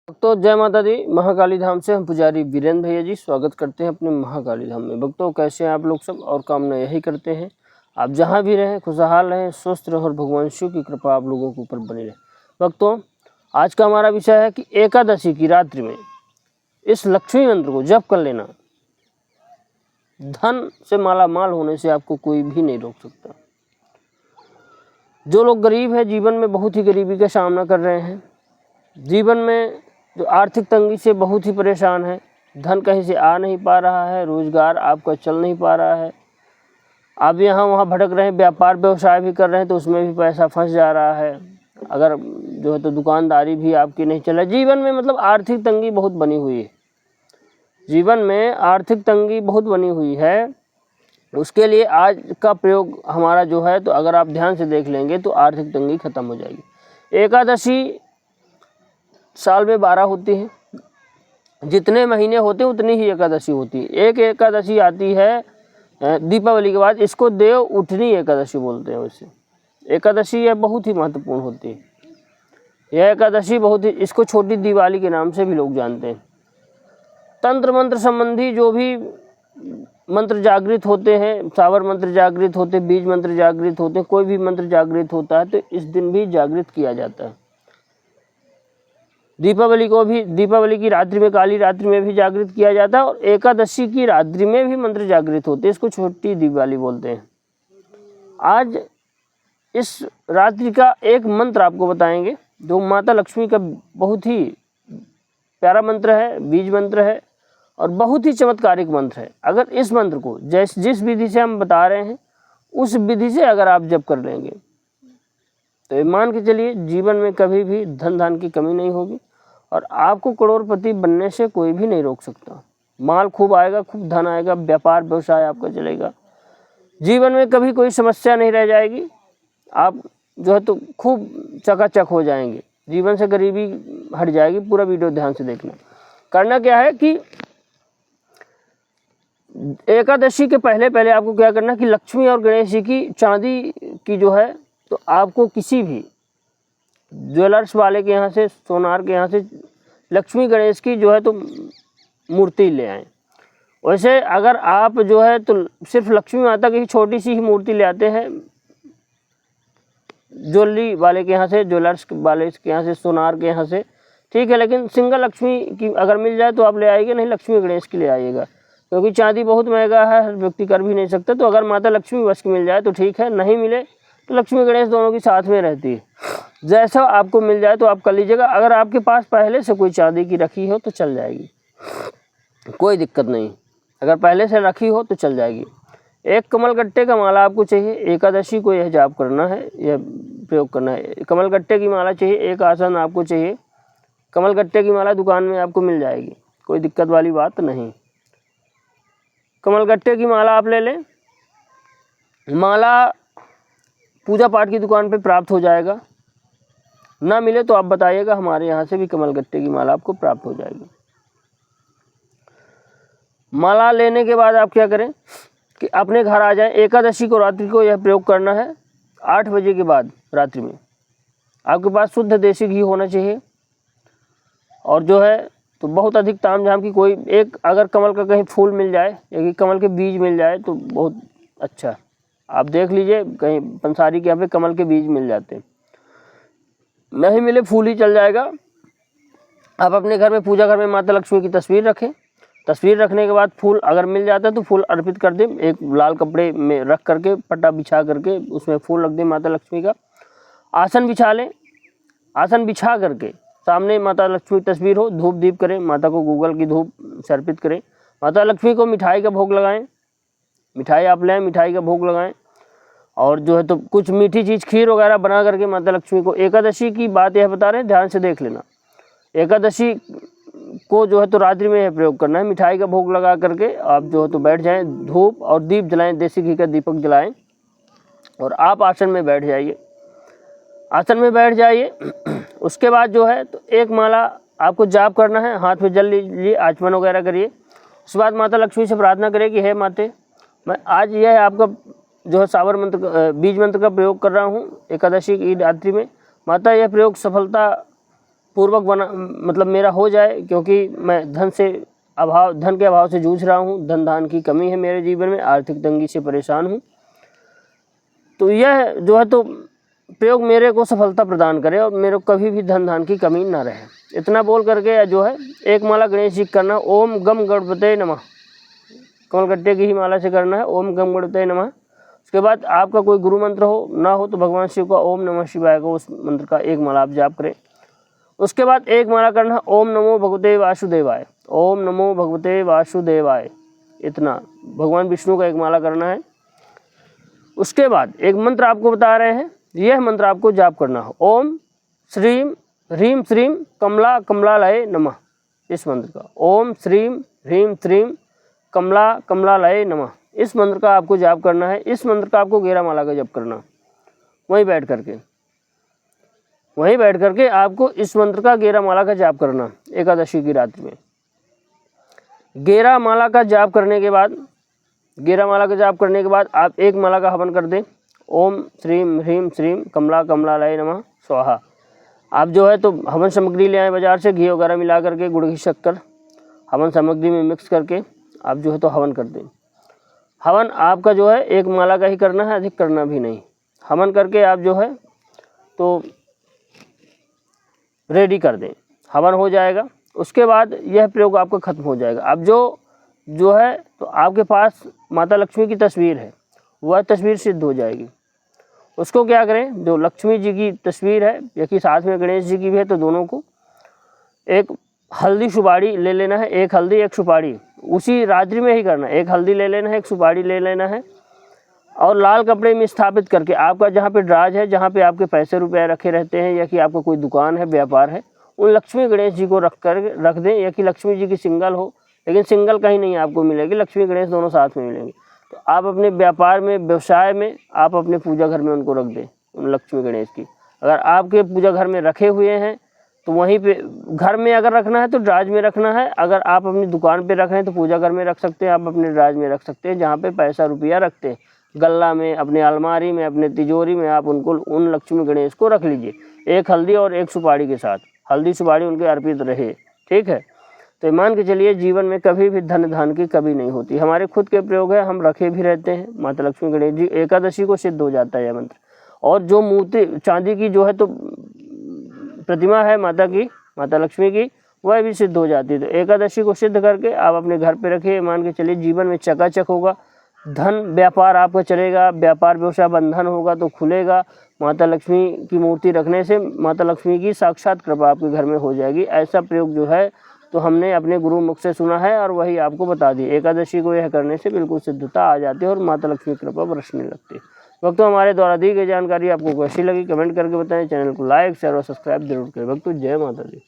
भक्तों जय माता दी। महाकाली धाम से हम पुजारी वीरेंद्र भैया जी स्वागत करते हैं अपने महाकाली धाम में। भक्तों कैसे हैं आप लोग सब, और कामना यही करते हैं आप जहां भी रहें खुशहाल रहें, स्वस्थ रहें और भगवान शिव की कृपा आप लोगों के ऊपर बनी रहे। भक्तों आज का हमारा विषय है कि एकादशी की रात्रि में इस लक्ष्मी मंत्र को जप कर लेना। धन से माला माल होने से आपको कोई भी नहीं रोक सकता। जो लोग गरीब है, जीवन में बहुत ही गरीबी का सामना कर रहे हैं, जीवन में जो आर्थिक तंगी से बहुत ही परेशान है, धन कहीं से आ नहीं पा रहा है, रोजगार आपका चल नहीं पा रहा है, आप यहाँ वहाँ भटक रहे हैं, व्यापार व्यवसाय भी कर रहे हैं तो उसमें भी पैसा फंस जा रहा है, अगर जो है तो दुकानदारी भी आपकी नहीं चल रहा। जीवन में मतलब आर्थिक तंगी बहुत बनी हुई है, जीवन में आर्थिक तंगी बहुत बनी हुई है। उसके लिए आज का प्रयोग हमारा जो है, तो अगर आप ध्यान से देख लेंगे तो आर्थिक तंगी खत्म हो जाएगी। एकादशी साल में 12 होती है, जितने महीने होते हैं उतनी ही एकादशी होती है। एक एकादशी आती है दीपावली के बाद, इसको देव उठनी एकादशी बोलते हैं। वैसे एकादशी यह बहुत ही महत्वपूर्ण होती है। यह एकादशी बहुत ही, इसको छोटी दिवाली के नाम से भी लोग जानते हैं। तंत्र मंत्र संबंधी जो भी मंत्र जागृत होते हैं, सावर मंत्र जागृत होते हैं, बीज मंत्र जागृत होते हैं, कोई भी मंत्र जागृत होता है तो इस दिन भी जागृत किया जाता है। दीपावली को भी, दीपावली की रात्रि में, काली रात्रि में भी जागृत किया जाता है, और एकादशी की रात्रि में भी मंत्र जागृत होते हैं। इसको छोटी दिवाली बोलते हैं। आज इस रात्रि का एक मंत्र आपको बताएंगे जो माता लक्ष्मी का बहुत ही प्यारा मंत्र है, बीज मंत्र है और बहुत ही चमत्कारिक मंत्र है। अगर इस मंत्र को जिस विधि से हम बता रहे हैं उस विधि से अगर आप जप कर लेंगे तो मान के चलिए जीवन में कभी भी धन की कमी नहीं होगी और आपको करोड़पति बनने से कोई भी नहीं रोक सकता। माल खूब आएगा, खूब धन आएगा, व्यापार व्यवसाय आपका चलेगा, जीवन में कभी कोई समस्या नहीं रह जाएगी, आप जो है तो खूब चकाचक हो जाएंगे, जीवन से गरीबी हट जाएगी। पूरा वीडियो ध्यान से देखना। करना क्या है कि एकादशी के पहले आपको क्या करना कि लक्ष्मी और गणेश जी की चांदी की जो है तो आपको किसी भी ज्वेलर्स वाले के यहाँ से, सोनार के यहाँ से लक्ष्मी गणेश की जो है तो मूर्ति ले आएँ। वैसे अगर आप जो है तो सिर्फ लक्ष्मी माता की छोटी सी ही मूर्ति ले आते हैं ज्वेलरी वाले के यहाँ से, ज्वेलर्स वाले के यहाँ से, सोनार के यहाँ से, ठीक है, लेकिन सिंगल लक्ष्मी की अगर मिल जाए तो आप ले आइएगा, नहीं लक्ष्मी गणेश की ले आइएगा, क्योंकि चांदी बहुत महंगा है, हर व्यक्ति कर भी नहीं सकता। तो अगर माता लक्ष्मी बस की मिल जाए तो ठीक है, नहीं मिले तो लक्ष्मी गणेश दोनों की साथ में रहती है। जैसा आपको मिल जाए तो आप कर लीजिएगा। अगर आपके पास पहले से कोई चांदी की रखी हो तो चल जाएगी, कोई दिक्कत नहीं, अगर पहले से रखी हो तो चल जाएगी। एक कमलगट्टे का माला आपको चाहिए, एकादशी को यह जाप करना है, यह प्रयोग करना है। कमलगट्टे की माला चाहिए, एक आसन आपको चाहिए। कमलगट्टे की माला दुकान में आपको मिल जाएगी, कोई दिक्कत वाली बात नहीं। कमलगट्टे की माला आप ले लें। माला पूजा पाठ की दुकान पे प्राप्त हो जाएगा, ना मिले तो आप बताइएगा, हमारे यहाँ से भी कमलगट्टे की माला आपको प्राप्त हो जाएगी। माला लेने के बाद आप क्या करें कि अपने घर आ जाएं। एकादशी को रात्रि को यह प्रयोग करना है 8 बजे के बाद रात्रि में। आपके पास शुद्ध देसी घी होना चाहिए, और जो है तो बहुत अधिक तामझाम की कोई एक, अगर कमल का कहीं फूल मिल जाए, एक कमल के बीज मिल जाए तो बहुत अच्छा। आप देख लीजिए कहीं पंसारी के यहाँ पे कमल के बीज मिल जाते हैं, नहीं मिले फूल ही चल जाएगा। आप अपने घर में, पूजा घर में माता लक्ष्मी की तस्वीर रखें। तस्वीर रखने के बाद फूल अगर मिल जाता है तो फूल अर्पित कर दें। एक लाल कपड़े में रख करके, पट्टा बिछा करके उसमें फूल रख दें माता लक्ष्मी का। आसन बिछा लें। आसन बिछा करके सामने माता लक्ष्मी की तस्वीर हो, धूप दीप करें, माता को गूगल की धूप से अर्पित करें। माता लक्ष्मी को मिठाई का भोग लगाएं, मिठाई आप लें, मिठाई का भोग लगाएं। और जो है तो कुछ मीठी चीज़, खीर वगैरह बना करके माता लक्ष्मी को, एकादशी की बात यह बता रहे हैं, ध्यान से देख लेना। एकादशी को जो है तो रात्रि में यह प्रयोग करना है। मिठाई का भोग लगा करके आप जो है तो बैठ जाएं, धूप और दीप जलाएं, देसी घी का दीपक जलाएं और आप आसन में बैठ जाइए। आसन में बैठ जाइए। उसके बाद जो है तो एक माला आपको जाप करना है, हाथ में जल लीजिए, आचमन वगैरह करिए। उसके बाद माता लक्ष्मी से प्रार्थना करें कि हे माते, मैं आज यह आपका जो है सावर मंत्र, बीज मंत्र का प्रयोग कर रहा हूँ एकादशी की रात्रि में। माता यह प्रयोग सफलता पूर्वक बना मतलब मेरा हो जाए, क्योंकि मैं धन के अभाव से जूझ रहा हूँ, धन धान की कमी है मेरे जीवन में, आर्थिक तंगी से परेशान हूँ। तो यह जो है तो प्रयोग मेरे को सफलता प्रदान करे और मेरे को कभी भी धन धान की कमी ना रहे। इतना बोल करके जो है एक माला गणेश जी करना, ओम गम गणपते नमः, कमलगट्टे की ही माला से करना है, ओम गम गणपते नमः। उसके बाद आपका कोई गुरु मंत्र हो ना हो तो भगवान शिव का ओम नमः शिवाय का, उस मंत्र का एक माला आप जाप करें। उसके बाद एक माला करना है ओम नमो भगवते वासुदेवाय, ओम नमो भगवते वासुदेवाय, इतना भगवान विष्णु का एक माला करना है। उसके बाद एक मंत्र आपको बता रहे हैं, यह मंत्र आपको जाप करना है, ओम श्रीम ह्रीम श्रीम कमला कमलालय नमः। इस मंत्र का ओम श्रीम ह्रीम श्रीम कमला कमलालय नमः, इस मंत्र का आपको जाप करना है। इस मंत्र का आपको 11 माला का जप करना, वहीं बैठ करके आपको इस मंत्र का 11 माला का जाप करना एकादशी की रात्रि में। 11 माला का जाप करने के बाद आप एक माला का हवन कर दें, ओम श्रीम ह्रीम श्रीम कमला कमलालय नमः स्वाहा। आप जो है तो हवन सामग्री ले आए बाजार से, घी वगैरह मिला करके, गुड़ घी शक्कर हवन सामग्री में मिक्स करके आप जो है तो हवन कर दें। हवन आपका जो है एक माला का ही करना है, अधिक करना भी नहीं। हवन करके आप जो है तो रेडी कर दें, हवन हो जाएगा। उसके बाद यह प्रयोग आपका खत्म हो जाएगा। अब जो है तो आपके पास माता लक्ष्मी की तस्वीर है, वह तस्वीर सिद्ध हो जाएगी। उसको क्या करें, जो लक्ष्मी जी की तस्वीर है या कि साथ में गणेश जी की भी है, तो दोनों को एक हल्दी सुपारी ले लेना है, एक हल्दी एक सुपारी उसी रात्रि में ही करना है। एक हल्दी ले लेना है, एक सुपारी ले लेना है और लाल कपड़े में स्थापित करके आपका जहाँ पे ड्राज है, जहाँ पे आपके पैसे रुपए रखे रहते हैं या कि आपका कोई दुकान है, व्यापार है, उन लक्ष्मी गणेश जी को रख दें। या कि लक्ष्मी जी की सिंगल हो, लेकिन सिंगल कहीं नहीं आपको मिलेगी, लक्ष्मी गणेश दोनों साथ में मिलेंगे। तो आप अपने व्यापार में, व्यवसाय में, आप अपने पूजा घर में उनको रख दें, उन लक्ष्मी गणेश की। अगर आपके पूजा घर में रखे हुए हैं तो वहीं पे घर में अगर रखना है तो ड्राज में रखना है। अगर आप अपनी दुकान पे रख रहे हैं तो पूजा घर में रख सकते हैं, आप अपने ड्राज में रख सकते हैं, जहाँ पे पैसा रुपया रखते हैं, गल्ला में, अपने अलमारी में, अपने तिजोरी में आप उन लक्ष्मी गणेश को रख लीजिए, एक हल्दी और एक सुपारी के साथ। हल्दी सुपारी उनके अर्पित रहे, ठीक है। तो मान के चलिए जीवन में कभी भी धन धान की कमी नहीं होती। हमारे खुद के प्रयोग है, हम रखे भी रहते हैं। माता लक्ष्मी गणेश जी एकादशी को सिद्ध हो जाता है यह मंत्र। और जो मूर्ति चांदी की जो है तो प्रतिमा है माता लक्ष्मी की, वह भी सिद्ध हो जाती है। तो एकादशी को सिद्ध करके आप अपने घर पे रखिए, मान के चलिए जीवन में चकाचक होगा, धन व्यापार आपका चलेगा, व्यापार व्यवसाय बंधन होगा तो खुलेगा। माता लक्ष्मी की मूर्ति रखने से माता लक्ष्मी की साक्षात कृपा आपके घर में हो जाएगी। ऐसा प्रयोग जो है तो हमने अपने गुरु मुख से सुना है और वही आपको बता दी। एकादशी को यह करने से बिल्कुल सिद्धता आ जाती है और माता लक्ष्मी की कृपा बरसने लगती है। भक्तों, हमारे द्वारा दी गई जानकारी आपको कैसी लगी कमेंट करके बताएं। चैनल को लाइक शेयर और सब्सक्राइब जरूर करें। भक्तों, जय माता दी।